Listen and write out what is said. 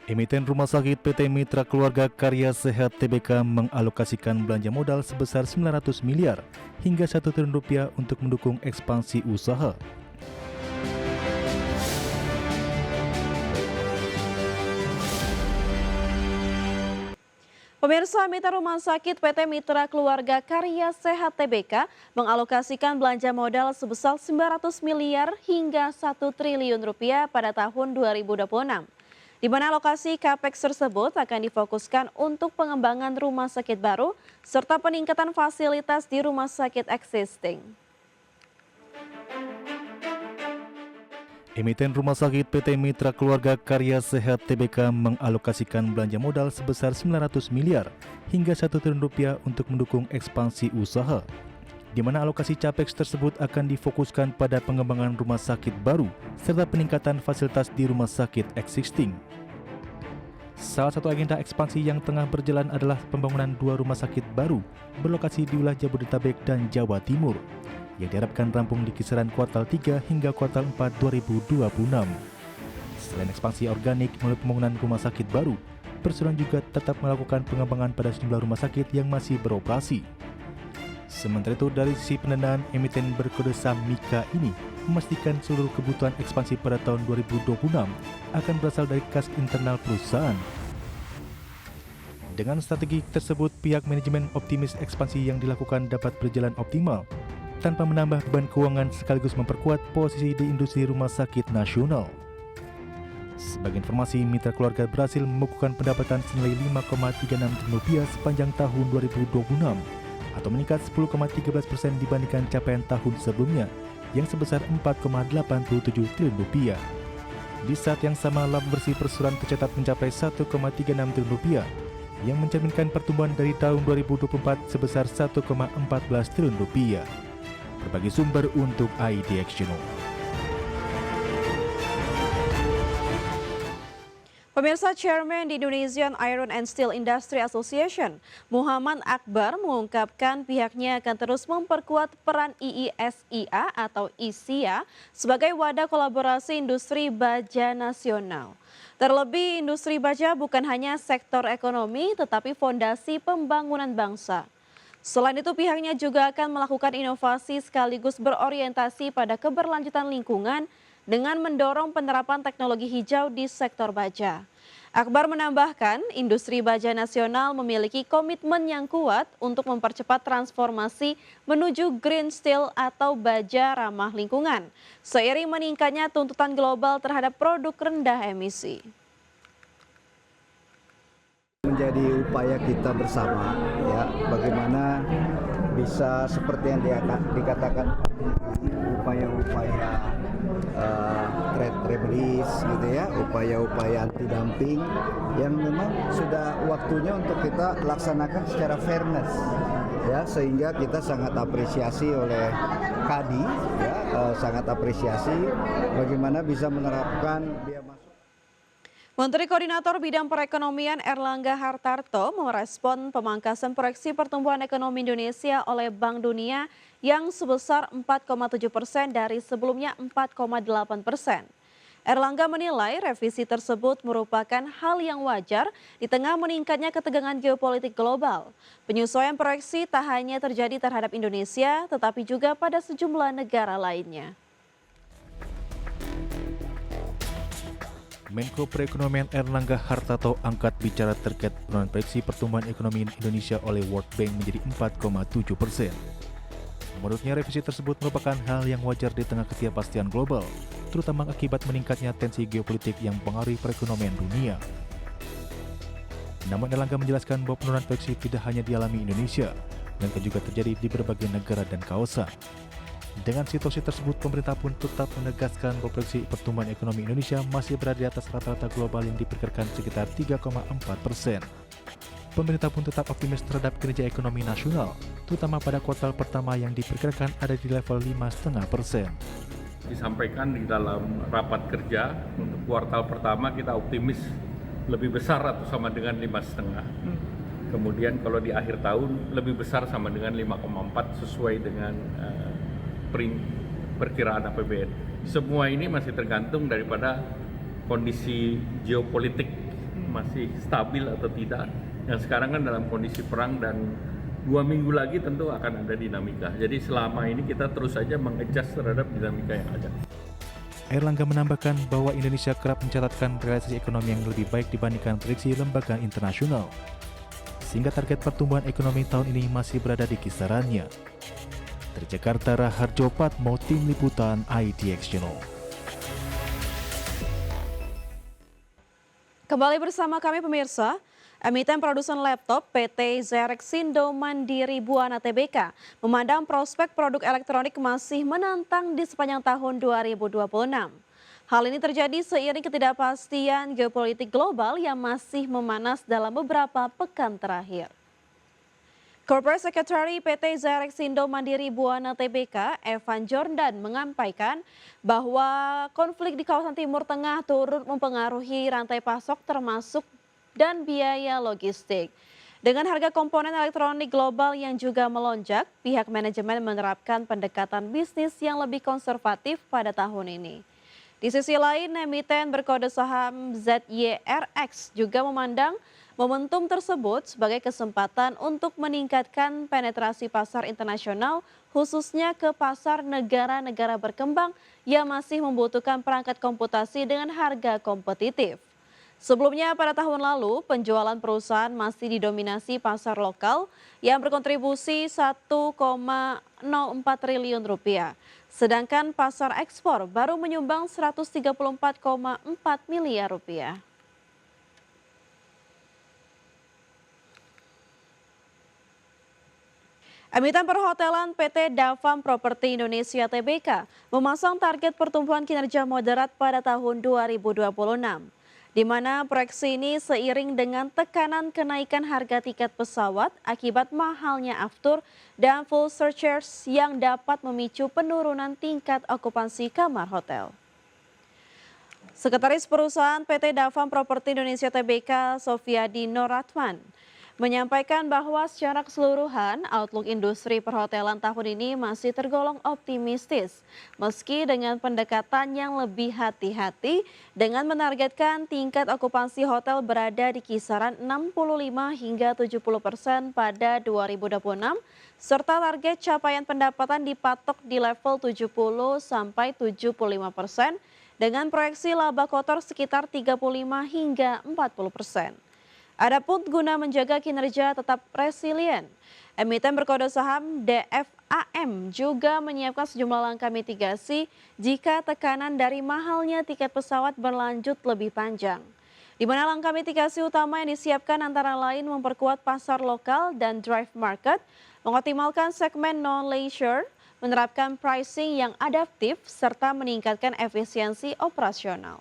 Emiten Rumah Sakit PT Mitra Keluarga Karya Sehat Tbk mengalokasikan belanja modal sebesar 900 miliar hingga 1 triliun rupiah untuk mendukung ekspansi usaha. Pemirsa, Mitra Rumah Sakit PT Mitra Keluarga Karya Sehat Tbk mengalokasikan belanja modal sebesar 900 miliar hingga 1 triliun rupiah pada tahun 2026. Di mana alokasi CAPEX tersebut akan difokuskan untuk pengembangan rumah sakit baru serta peningkatan fasilitas di rumah sakit existing. Emiten Rumah Sakit PT Mitra Keluarga Karya Sehat Tbk mengalokasikan belanja modal sebesar 900 miliar hingga 1 triliun rupiah untuk mendukung ekspansi usaha, di mana alokasi CAPEX tersebut akan difokuskan pada pengembangan rumah sakit baru serta peningkatan fasilitas di rumah sakit existing. Salah satu agenda ekspansi yang tengah berjalan adalah pembangunan 2 rumah sakit baru berlokasi di wilayah Jabodetabek dan Jawa Timur, yang diharapkan rampung di kisaran kuartal 3 hingga kuartal 4 2026. Selain ekspansi organik melalui pembangunan rumah sakit baru, Perseroan juga tetap melakukan pengembangan pada sejumlah rumah sakit yang masih beroperasi. Sementara itu, dari sisi pendanaan, emiten berkode saham MIKA ini memastikan seluruh kebutuhan ekspansi pada tahun 2026 akan berasal dari kas internal perusahaan. Dengan strategi tersebut, pihak manajemen optimis ekspansi yang dilakukan dapat berjalan optimal tanpa menambah beban keuangan sekaligus memperkuat posisi di industri rumah sakit nasional. Sebagai informasi, Mitra Keluarga berhasil membukukan pendapatan senilai 5,36 triliun rupiah sepanjang tahun 2026 atau meningkat 10,13% dibandingkan capaian tahun sebelumnya yang sebesar 4,87 triliun rupiah. Di saat yang sama, laba bersih Perseroan tercatat mencapai 1,36 triliun rupiah yang mencerminkan pertumbuhan dari tahun 2024 sebesar 1,14 triliun rupiah. Berbagai sumber untuk IDX Channel. Pemirsa, Chairman di Indonesian Iron and Steel Industry Association, Muhammad Akbar, mengungkapkan pihaknya akan terus memperkuat peran IISIA atau ISIA sebagai wadah kolaborasi industri baja nasional. Terlebih, industri baja bukan hanya sektor ekonomi, tetapi fondasi pembangunan bangsa. Selain itu, pihaknya juga akan melakukan inovasi sekaligus berorientasi pada keberlanjutan lingkungan dengan mendorong penerapan teknologi hijau di sektor baja. Akbar menambahkan, industri baja nasional memiliki komitmen yang kuat untuk mempercepat transformasi menuju green steel atau baja ramah lingkungan, seiring meningkatnya tuntutan global terhadap produk rendah emisi. Menjadi upaya kita bersama, ya, bagaimana bisa seperti yang dikatakan upaya-upaya trade release gitu ya, upaya-upaya anti dumping yang memang sudah waktunya untuk kita laksanakan secara fairness, ya, sehingga kita sangat apresiasi oleh KADI, ya, sangat apresiasi bagaimana bisa menerapkan biaya masuk. Menteri Koordinator Bidang Perekonomian Erlangga Hartarto merespon pemangkasan proyeksi pertumbuhan ekonomi Indonesia oleh Bank Dunia yang sebesar 4,7% dari sebelumnya 4,8%. Erlangga menilai revisi tersebut merupakan hal yang wajar di tengah meningkatnya ketegangan geopolitik global. Penyesuaian proyeksi tak hanya terjadi terhadap Indonesia, tetapi juga pada sejumlah negara lainnya. Menko Perekonomian Erlangga Hartarto angkat bicara terkait penurunan proyeksi pertumbuhan ekonomi Indonesia oleh World Bank menjadi 4,7%. Menurutnya, revisi tersebut merupakan hal yang wajar di tengah ketidakpastian global, terutama akibat meningkatnya tensi geopolitik yang mempengaruhi perekonomian dunia. Namun Erlangga menjelaskan bahwa penurunan proyeksi tidak hanya dialami Indonesia, melainkan juga terjadi di berbagai negara dan kawasan. Dengan situasi tersebut, pemerintah pun tetap menegaskan bahwa proyeksi pertumbuhan ekonomi Indonesia masih berada di atas rata-rata global yang diperkirakan sekitar 3,4%. Pemerintah pun tetap optimis terhadap kinerja ekonomi nasional, terutama pada kuartal pertama yang diperkirakan ada di level 5,5%. Disampaikan di dalam rapat kerja untuk kuartal pertama kita optimis lebih besar atau sama dengan 5,5. Kemudian kalau di akhir tahun lebih besar sama dengan 5,4 sesuai dengan perkiraan APBN. Semua ini masih tergantung daripada kondisi geopolitik masih stabil atau tidak. Yang sekarang kan dalam kondisi perang dan 2 minggu lagi tentu akan ada dinamika. Jadi selama ini kita terus saja mengadjust terhadap dinamika yang ada. Airlangga menambahkan bahwa Indonesia kerap mencatatkan realisasi ekonomi yang lebih baik dibandingkan prediksi lembaga internasional, sehingga target pertumbuhan ekonomi tahun ini masih berada di kisarannya. Dari Jakarta, Raharjo Patmo, Tim Liputan IDX Channel. Kembali bersama kami pemirsa, emiten produsen laptop PT Zerexindo Mandiri Buana Tbk memandang prospek produk elektronik masih menantang di sepanjang tahun 2026. Hal ini terjadi seiring ketidakpastian geopolitik global yang masih memanas dalam beberapa pekan terakhir. Corporate Secretary PT Zerexindo Mandiri Buana Tbk, Evan Jordan, menyampaikan bahwa konflik di kawasan Timur Tengah turut mempengaruhi rantai pasok termasuk dan biaya logistik. Dengan harga komponen elektronik global yang juga melonjak, pihak manajemen menerapkan pendekatan bisnis yang lebih konservatif pada tahun ini. Di sisi lain, emiten berkode saham ZYRX juga memandang momentum tersebut sebagai kesempatan untuk meningkatkan penetrasi pasar internasional, khususnya ke pasar negara-negara berkembang yang masih membutuhkan perangkat komputasi dengan harga kompetitif. Sebelumnya pada tahun lalu, penjualan perusahaan masih didominasi pasar lokal yang berkontribusi 1,04 triliun rupiah. Sedangkan pasar ekspor baru menyumbang 134,4 miliar rupiah. Emiten perhotelan PT Davam Properti Indonesia Tbk memasang target pertumbuhan kinerja moderat pada tahun 2026. Di mana proyeksi ini seiring dengan tekanan kenaikan harga tiket pesawat akibat mahalnya aftur dan full surcharge yang dapat memicu penurunan tingkat okupansi kamar hotel. Sekretaris Perusahaan PT Davam Properti Indonesia Tbk, Sofiadi Noratman, menyampaikan bahwa secara keseluruhan outlook industri perhotelan tahun ini masih tergolong optimistis meski dengan pendekatan yang lebih hati-hati dengan menargetkan tingkat okupansi hotel berada di kisaran 65 hingga 70% pada 2026 serta target capaian pendapatan dipatok di level 70 sampai 75% dengan proyeksi laba kotor sekitar 35 hingga 40%. Adapun guna menjaga kinerja tetap resilien, emiten berkode saham DFAM juga menyiapkan sejumlah langkah mitigasi jika tekanan dari mahalnya tiket pesawat berlanjut lebih panjang. Di mana langkah mitigasi utama yang disiapkan antara lain memperkuat pasar lokal dan drive market, mengoptimalkan segmen non-leisure, menerapkan pricing yang adaptif, serta meningkatkan efisiensi operasional.